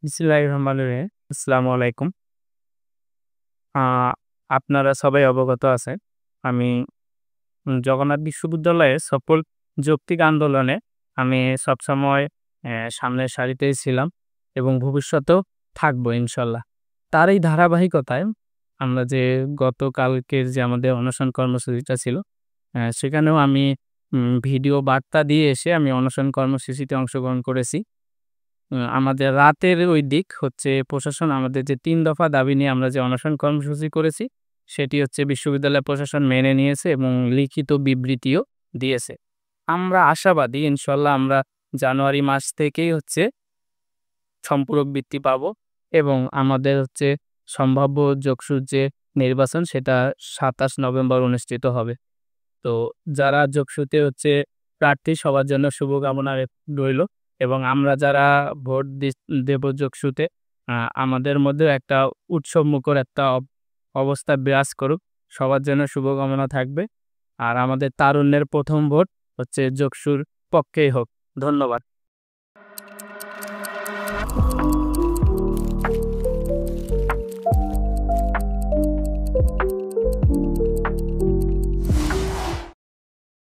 বিসমিল্লাহির রহমানির রহিম। আসসালামু আলাইকুম। আ আপনারা সবাই অবগত আছেন। আমি জগন্নাথ বিশ্ববিদ্যালয়ের সফল যৌক্তিক আন্দোলনে আমি সবসময় সামনের সারিতেই ছিলাম এবং ভবিষ্যতেও থাকবো ইনশাল্লাহ। তার এই ধারাবাহিকতায় আমরা যে গতকালকের যে আমাদের অনশন কর্মসূচিটা ছিল, সেখানেও আমি ভিডিও বার্তা দিয়ে এসে আমি অনশন কর্মসূচিতে অংশগ্রহণ করেছি। আমাদের রাতের ওই দিক হচ্ছে প্রশাসন আমাদের যে ৩ দফা দাবি নিয়ে আমরা যে অনশন কর্মসূচি করেছি, সেটি হচ্ছে বিশ্ববিদ্যালয় প্রশাসন মেনে নিয়েছে এবং লিখিত বিবৃতিও দিয়েছে। আমরা আশাবাদী ইনশাল্লাহ আমরা জানুয়ারি মাস থেকেই হচ্ছে সম্পূরক বৃত্তি পাবো এবং আমাদের হচ্ছে সম্ভাব্য যোগসুর যে নির্বাচন সেটা ২৭ নভেম্বর অনুষ্ঠিত হবে। তো যারা যোগসুতে হচ্ছে প্রার্থী সবার জন্য শুভকামনা রইল এবং আমরা যারা ভোট দেব যোগসুতে আমাদের মধ্যেও একটা উৎসবমুখর একটা অবস্থা বিরাজ করুক। সবার জন্য শুভকামনা থাকবে। আর আমাদের তারুণ্যের ১ম ভোট হচ্ছে যোগসুর পক্ষেই হোক। ধন্যবাদ।